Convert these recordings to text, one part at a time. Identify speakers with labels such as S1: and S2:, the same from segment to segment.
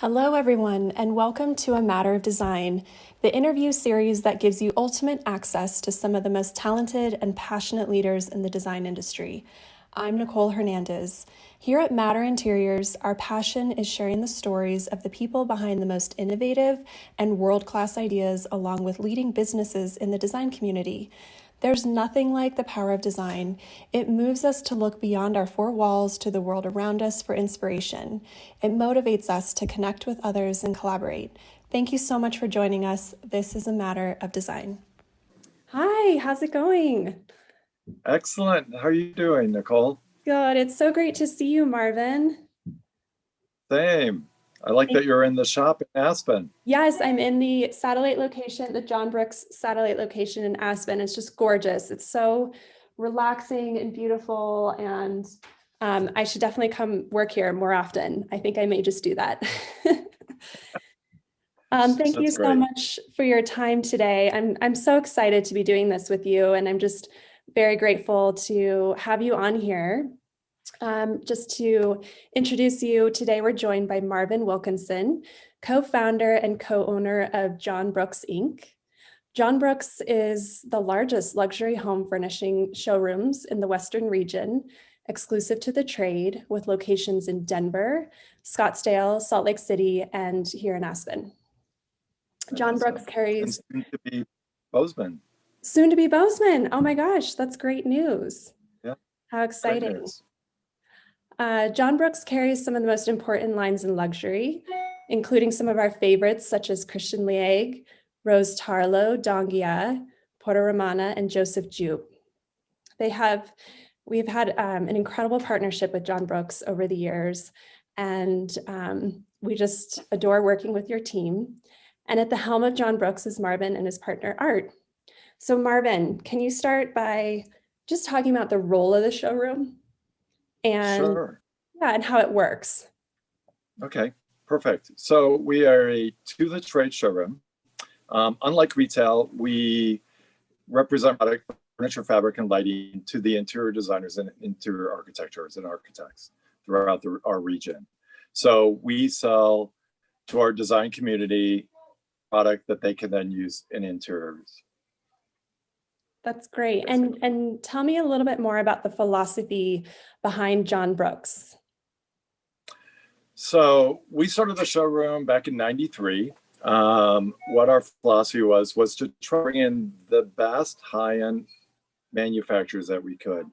S1: Hello, everyone, and welcome to A Matter of Design, the interview series that gives you ultimate access to some of the most talented and passionate leaders in the design industry. I'm Nicole Hernandez. Here at Matter Interiors, our passion is sharing the stories of the people behind the most innovative and world-class ideas, along with leading businesses in the design community. There's nothing like the power of design. It moves us to look beyond our four walls to the world around us for inspiration. It motivates us to connect with others and collaborate. Thank you so much for joining us. This is A Matter of Design. Hi, how's it going?
S2: Excellent. How are you doing, Nicole?
S1: Good. It's so great to see you, Marvin.
S2: Same. I like that you're in the shop in Aspen.
S1: Yes, I'm in the satellite location, the John Brooks satellite location in Aspen. It's just gorgeous. It's so relaxing and beautiful, and I should definitely come work here more often. I think I may just do that. Thank you so much for your time today. I'm so excited to be doing this with you, and I'm just very grateful to have you on here. Just to introduce you, today we're joined by Marvin Wilkinson, co-founder and co-owner of John Brooks, Inc. John Brooks is the largest luxury home furnishing showrooms in the Western region, exclusive to the trade, with locations in Denver, Scottsdale, Salt Lake City, and here in Aspen. John Brooks carries...
S2: And soon to be Bozeman.
S1: Soon to be Bozeman. Oh my gosh, that's great news.
S2: Yeah.
S1: How exciting. John Brooks carries some of the most important lines in luxury, including some of our favorites such as Christian Lieg, Rose Tarlo, Dongia, Porto Romana, and Joseph Jupe. We've had an incredible partnership with John Brooks over the years, and we just adore working with your team. And at the helm of John Brooks is Marvin and his partner, Art. So Marvin, can you start by just talking about the role of the showroom? And
S2: sure.
S1: Yeah, and how it works.
S2: Okay, perfect. So we are a to-the-trade showroom. Unlike retail, we represent product, furniture, fabric, and lighting to the interior designers and interior architects throughout our region. So we sell to our design community product that they can then use in interiors.
S1: That's great. And tell me a little bit more about the philosophy behind John Brooks.
S2: So we started the showroom back in '93. What our philosophy was to try to bring in the best high-end manufacturers that we could,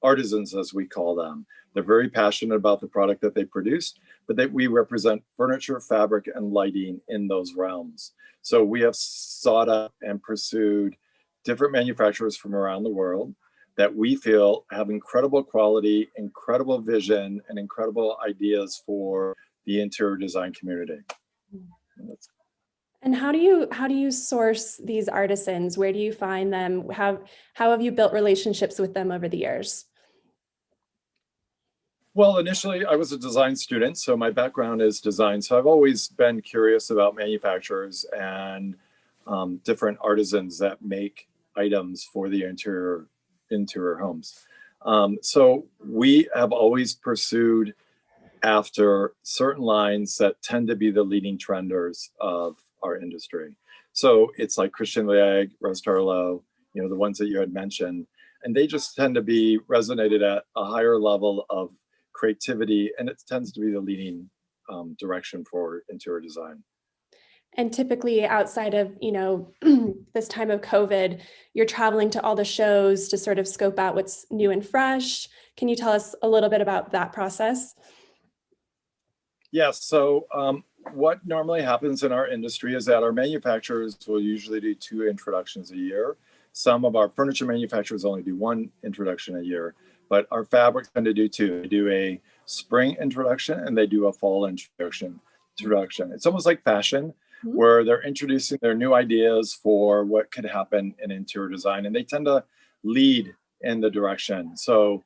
S2: artisans as we call them. They're very passionate about the product that they produce, but that we represent furniture, fabric, and lighting in those realms. So we have sought out and pursued different manufacturers from around the world that we feel have incredible quality, incredible vision, and incredible ideas for the interior design community.
S1: And how do you source these artisans? Where do you find them? How have you built relationships with them over the years?
S2: Well, initially I was a design student, so my background is design. So I've always been curious about manufacturers and different artisans that make items for the interior homes. So we have always pursued after certain lines that tend to be the leading trenders of our industry. So it's like Christian Lieg, Rose Tarlo, the ones that you had mentioned, and they just tend to be resonated at a higher level of creativity, and it tends to be the leading direction for interior design.
S1: And typically outside of, this time of COVID, you're traveling to all the shows to sort of scope out what's new and fresh. Can you tell us a little bit about that process?
S2: Yes. So what normally happens in our industry is that our manufacturers will usually do 2 introductions a year. Some of our furniture manufacturers only do 1 introduction a year, but our fabrics tend to do 2. They do a spring introduction and they do a fall introduction. It's almost like fashion, where they're introducing their new ideas for what could happen in interior design, and they tend to lead in the direction. So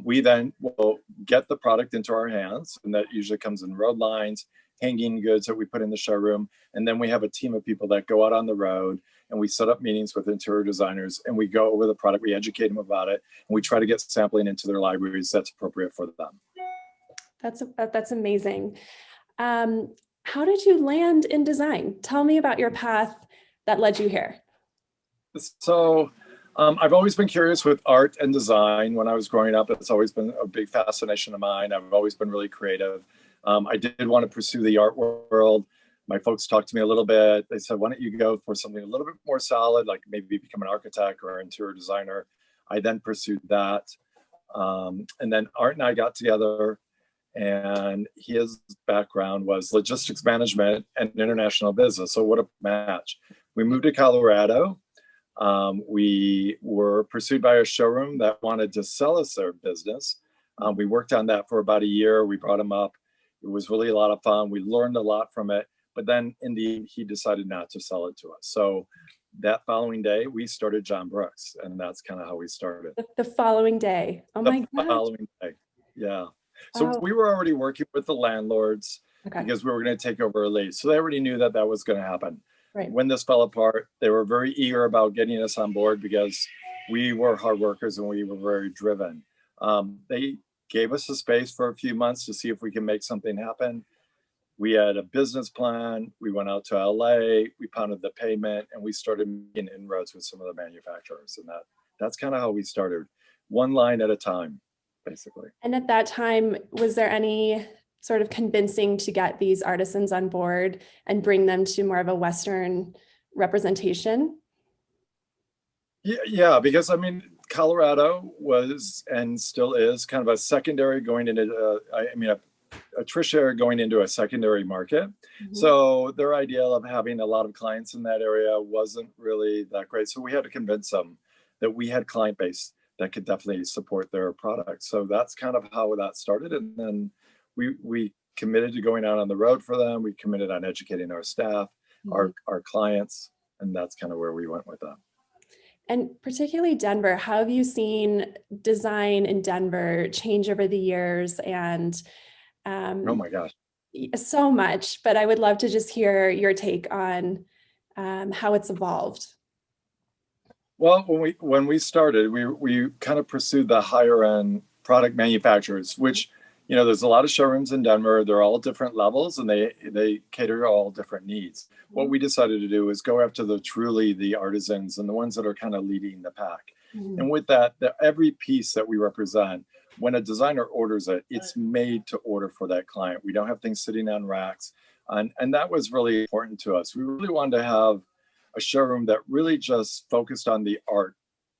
S2: we then will get the product into our hands, and that usually comes in road lines, hanging goods that we put in the showroom, and then we have a team of people that go out on the road and we set up meetings with interior designers and we go over the product, we educate them about it, and we try to get sampling into their libraries that's appropriate for them.
S1: That's amazing. how did you land in design? Tell me about your path that led you here.
S2: So I've always been curious with art and design. When I was growing up, it's always been a big fascination of mine. I've always been really creative. I did want to pursue the art world. My folks talked to me a little bit. They said, why don't you go for something a little bit more solid, like maybe become an architect or interior designer. I then pursued that. And then Art and I got together, and his background was logistics management and international business. So what a match. We moved to Colorado. We were pursued by a showroom that wanted to sell us their business. We worked on that for about a year. We brought him up. It was really a lot of fun. We learned a lot from it. But then in the end, he decided not to sell it to us. So that following day, we started John Brooks, and that's kind of how we started.
S1: The following day. Oh my
S2: The
S1: God.
S2: following day. Yeah. So
S1: Oh,
S2: we were already working with the landlords
S1: okay.
S2: because we were going to take over a lease. So they already knew that that was going to happen.
S1: Right.
S2: When this fell apart, they were very eager about getting us on board because we were hard workers and we were very driven. They gave us the space for a few months to see if we can make something happen. We had a business plan. We went out to LA, we pounded the pavement, and we started making inroads with some of the manufacturers. And that's kind of how we started, one line at a time, basically.
S1: And at that time, was there any sort of convincing to get these artisans on board and bring them to more of a Western representation?
S2: Yeah, because I mean, Colorado was and still is kind of a secondary going into, a tertiary going into a secondary market.
S1: Mm-hmm.
S2: So their idea of having a lot of clients in that area wasn't really that great. So we had to convince them that we had client base that could definitely support their product. So that's kind of how that started. And then we committed to going out on the road for them. We committed on educating our staff,
S1: Mm-hmm.
S2: our clients, and that's kind of where we went with that.
S1: And particularly Denver, how have you seen design in Denver change over the years? And
S2: Oh my gosh.
S1: so much, but I would love to just hear your take on how it's evolved.
S2: Well, when we started, we kind of pursued the higher end product manufacturers, which, there's a lot of showrooms in Denver. They're all different levels and they cater to all different needs. What we decided to do is go after the artisans and the ones that are kind of leading the pack.
S1: Mm-hmm.
S2: And with that, every piece that we represent, when a designer orders it, it's made to order for that client. We don't have things sitting on racks. And that was really important to us. We really wanted to have a showroom that really just focused on the art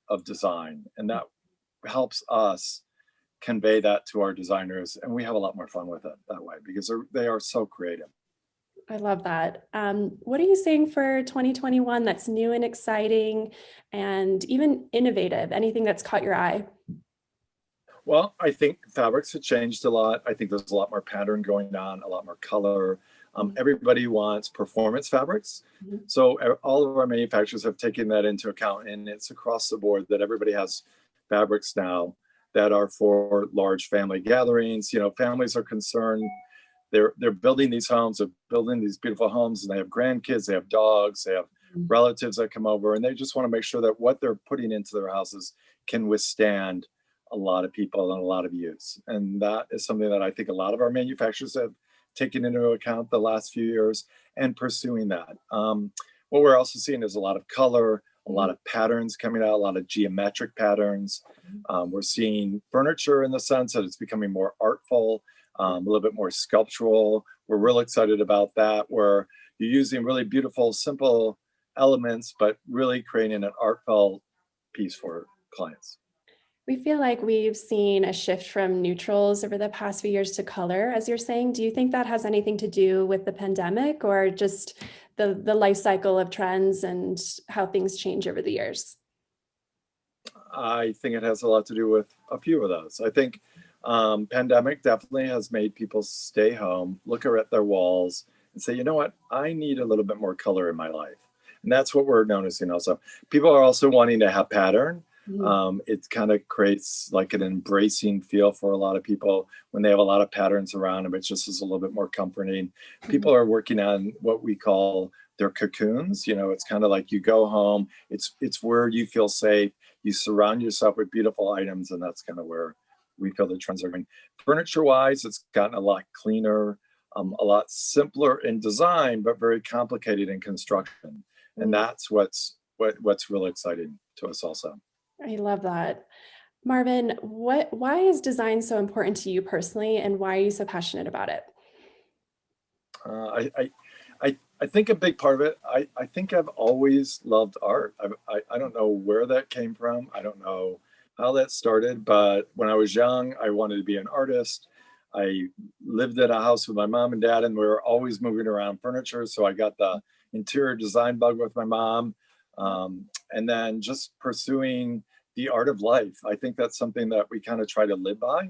S2: of design. And that helps us convey that to our designers. And we have a lot more fun with it that way because they are so creative.
S1: I love that. What are you seeing for 2021 that's new and exciting and even innovative? Anything that's caught your eye?
S2: Well, I think fabrics have changed a lot. I think there's a lot more pattern going on, a lot more color. Everybody wants performance fabrics.
S1: Mm-hmm.
S2: So all of our manufacturers have taken that into account, and it's across the board that everybody has fabrics now that are for large family gatherings. Families are concerned. They're building these homes, they're building these beautiful homes, and they have grandkids, they have dogs, they have relatives that come over, and they just want to make sure that what they're putting into their houses can withstand a lot of people and a lot of use. And that is something that I think a lot of our manufacturers have taken into account the last few years and pursuing that. What we're also seeing is a lot of color, a lot of patterns coming out, a lot of geometric patterns. We're seeing furniture in the sense that it's becoming more artful, a little bit more sculptural. We're real excited about that, where you're using really beautiful, simple elements, but really creating an artful piece for clients.
S1: We feel like we've seen a shift from neutrals over the past few years to color, as you're saying. Do you think that has anything to do with the pandemic or just the life cycle of trends and how things change over the years?
S2: I think it has a lot to do with a few of those. I think pandemic definitely has made people stay home, look at their walls and say, you know what, I need a little bit more color in my life. And that's what we're noticing also. People are also wanting to have pattern. It kind of creates like an embracing feel for a lot of people when they have a lot of patterns around them. It just is a little bit more comforting. People are working on what we call their cocoons. It's kind of like you go home, it's where you feel safe. You surround yourself with beautiful items, and that's kind of where we feel the trends are going. Furniture wise, it's gotten a lot cleaner. a lot simpler in design, but very complicated in construction. And that's what's really exciting to us also.
S1: I love that. Marvin, why is design so important to you personally, and why are you so passionate about it?
S2: I think a big part of it, I think I've always loved art. I don't know where that came from. I don't know how that started, but when I was young, I wanted to be an artist. I lived at a house with my mom and dad, and we were always moving around furniture. So I got the interior design bug with my mom. And then just pursuing the art of life. I think that's something that we kind of try to live by.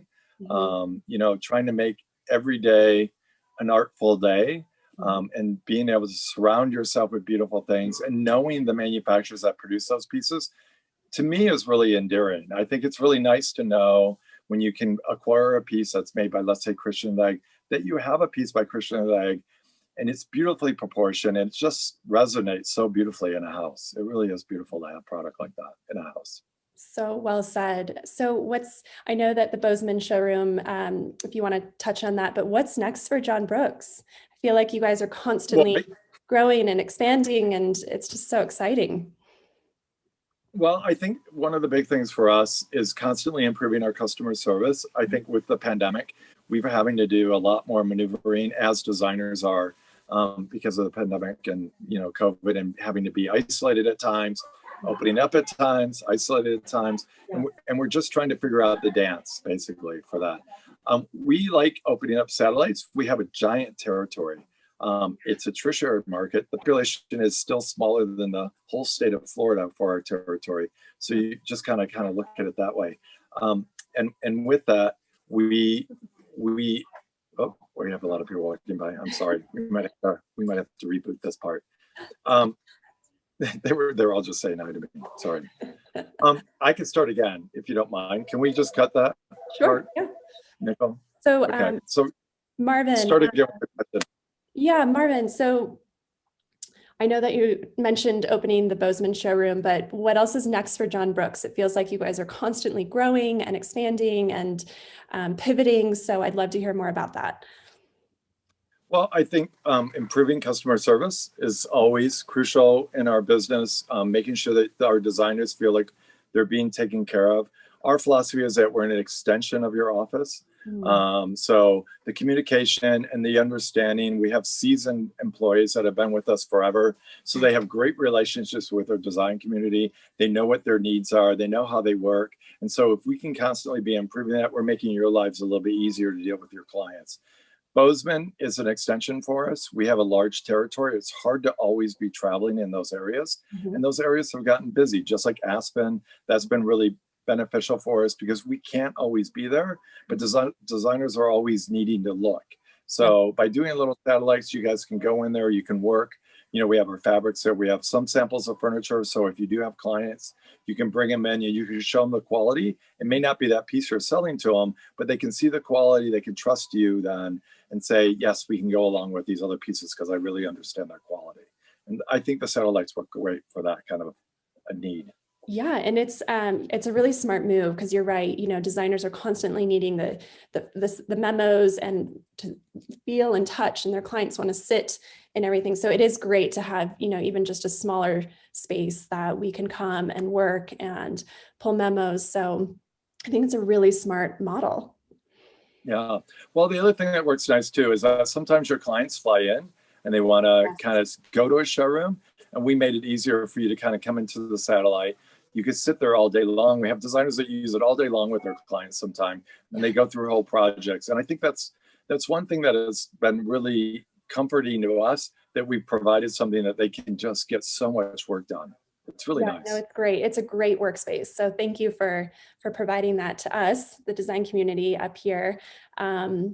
S2: Trying to make every day an artful day, and being able to surround yourself with beautiful things and knowing the manufacturers that produce those pieces, to me, is really endearing. I think it's really nice to know when you can acquire a piece that's made by, let's say, Christian Leg, that you have a piece by Christian Leg and it's beautifully proportioned and it just resonates so beautifully in a house. It really is beautiful to have a product like that in a house.
S1: So well said. So I know that the Bozeman showroom, if you want to touch on that, but what's next for John Brooks? I feel like you guys are constantly growing and expanding, and it's just so exciting.
S2: Well, I think one of the big things for us is constantly improving our customer service. I think with the pandemic, we've been having to do a lot more maneuvering, as designers are, because of the pandemic and COVID, and having to be isolated at times, opening up at times, isolated at times, and we're just trying to figure out the dance basically for that. We like opening up satellites. We have a giant territory. It's a tertiary market. The population is still smaller than the whole state of Florida for our territory. So you just kind of look at it that way. And with that, we have a lot of people walking by. I'm sorry. We might have to reboot this part. They're all just saying hi to me. Sorry. I can start again if you don't mind. Can we just cut that?
S1: Sure.
S2: Part? Yeah. Nicole?
S1: So,
S2: okay. So
S1: Marvin.
S2: Start again with the question.
S1: Yeah, Marvin. So I know that you mentioned opening the Bozeman showroom, but what else is next for John Brooks? It feels like you guys are constantly growing and expanding and pivoting. So I'd love to hear more about that.
S2: Well, I think improving customer service is always crucial in our business, making sure that our designers feel like they're being taken care of. Our philosophy is that we're an extension of your office. So the communication and the understanding, we have seasoned employees that have been with us forever. So they have great relationships with our design community. They know what their needs are. They know how they work. And so if we can constantly be improving that, we're making your lives a little bit easier to deal with your clients. Bozeman is an extension for us. We have a large territory. It's hard to always be traveling in those areas. And those areas have gotten busy, just like Aspen. That's been really beneficial for us because we can't always be there, but designers are always needing to look. So by doing little satellites, you guys can go in there, you can work. We have our fabrics there. We have some samples of furniture. So if you do have clients, you can bring them in and you can show them the quality. It may not be that piece you're selling to them, but they can see the quality. They can trust you then and say, yes, we can go along with these other pieces because I really understand their quality. And I think the satellites work great for that kind of a need.
S1: Yeah, and it's a really smart move because you're right. Designers are constantly needing the memos and to feel and touch, and their clients want to sit and everything. So it is great to have even just a smaller space that we can come and work and pull memos. So I think it's a really smart model.
S2: Yeah. Well, the other thing that works nice too is that sometimes your clients fly in and they want to kind of go to a showroom, and we made it easier for you to kind of come into the satellite. You could sit there all day long. We have designers that use it all day long with their clients sometime, and they go through whole projects. And I think that's one thing that has been really comforting to us, that we've provided something that they can just get so much work done. It's really nice.
S1: No, it's great. It's a great workspace. So thank you for providing that to us, the design community up here. And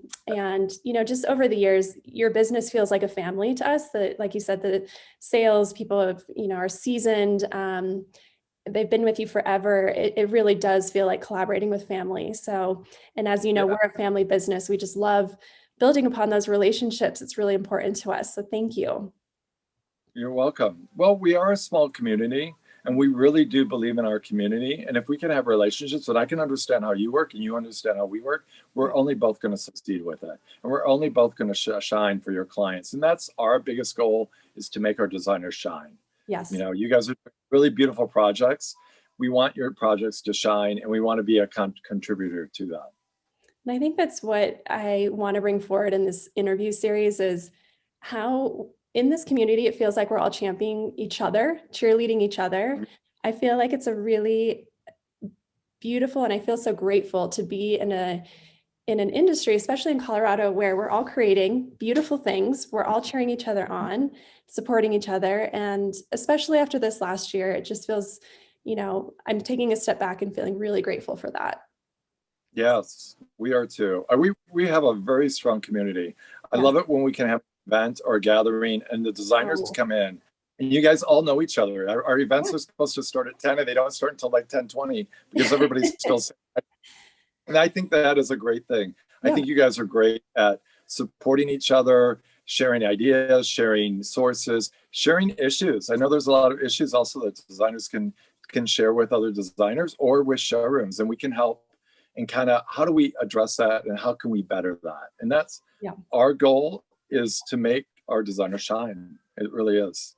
S1: just over the years, your business feels like a family to us. Like you said, the sales people are seasoned. They've been with you forever. It really does feel like collaborating with family. So, and as you know, we're a family business. We just love building upon those relationships. It's really important to us. So thank you.
S2: You're welcome. Well, we are a small community, And we really do believe in our community. And if we can have relationships that I can understand how you work and you understand how we work, we're only both going to succeed with it. And we're only both going to shine for your clients. And that's our biggest goal, is to make our designers shine.
S1: Yes.
S2: You know, you guys are really beautiful projects. We want your projects to shine, and we want to be a contributor to that.
S1: And I think that's what I want to bring forward in this interview series, is how in this community, it feels like we're all championing each other, cheerleading each other. I feel like it's a really beautiful, and I feel so grateful to be in an industry, especially in Colorado, where we're all creating beautiful things. We're all cheering each other on, supporting each other. And especially after this last year, it just feels, you know, I'm taking a step back and feeling really grateful for that.
S2: Yes, we are too. We have a very strong community. I
S1: Yeah.
S2: love it when we can have an event or a gathering and the designers come in and you guys all know each other. Our events are supposed to start at 10 and they don't start until like 10:20 because everybody's still and I think that is a great thing. I think you guys are great at supporting each other, sharing ideas, sharing sources, sharing issues. I know there's a lot of issues also that designers can share with other designers or with showrooms, and we can help. And kind of, how do we address that and how can we better that? And that's our goal, is to make our designers shine. It really is.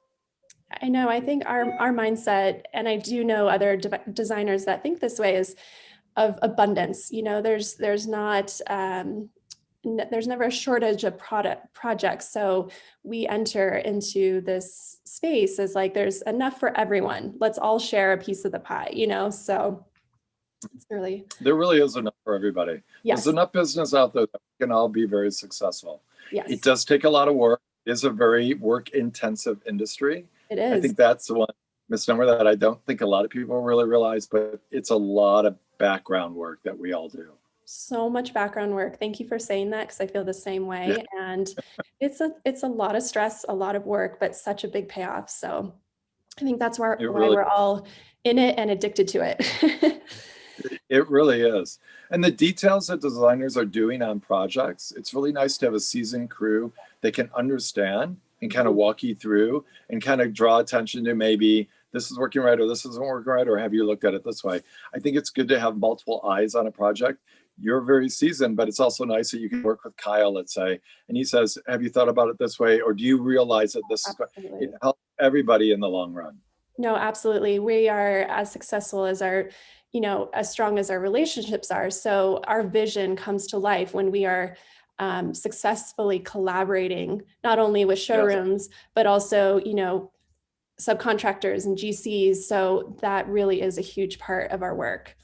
S1: I know. I think our mindset, and I do know other designers that think this way, is of abundance. You know, there's not there's never a shortage of projects. So we enter into this space as like, there's enough for everyone. Let's all share a piece of the pie, you know? So it's really,
S2: there really is enough for everybody.
S1: Yes.
S2: There's enough business out there that we can all be very successful.
S1: Yes.
S2: It does take a lot of work. It is a very work intensive industry.
S1: It is.
S2: I think that's the one misnomer that I don't think a lot of people really realize, but it's a lot of background work that we all do.
S1: So much background work. Thank you for saying that, because I feel the same way. And it's a lot of stress, a lot of work, but such a big payoff. So I think that's why we're all in it and addicted to it.
S2: It really is. And the details that designers are doing on projects, it's really nice to have a seasoned crew that can understand and kind of walk you through and kind of draw attention to maybe this is working right or this isn't working right, or have you looked at it this way? I think it's good to have multiple eyes on a project. You're very seasoned, but it's also nice that you can work with Kyle, let's say, and he says, have you thought about it this way? Or do you realize that this is, it helps everybody in the long run?
S1: No, absolutely. We are as successful as our, you know, as strong as our relationships are. So our vision comes to life when we are successfully collaborating, not only with showrooms, but also, you know, subcontractors and GCs. So that really is a huge part of our work.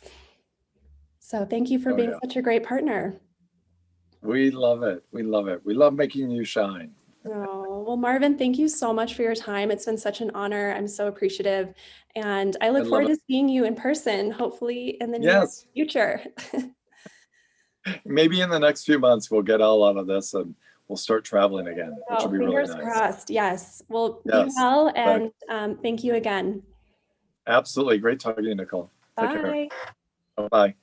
S1: So thank you for being such a great partner.
S2: We love it. We love it. We love making you shine.
S1: Oh, well, Marvin, thank you so much for your time. It's been such an honor. I'm so appreciative. And I look forward to seeing you in person, hopefully in the near future.
S2: Maybe in the next few months, we'll get all out of this and we'll start traveling again, which will be really nice.
S1: Fingers crossed. Yes. Well, be well, and thank you again.
S2: Absolutely. Great talking to you, Nicole.
S1: Bye.
S2: Bye.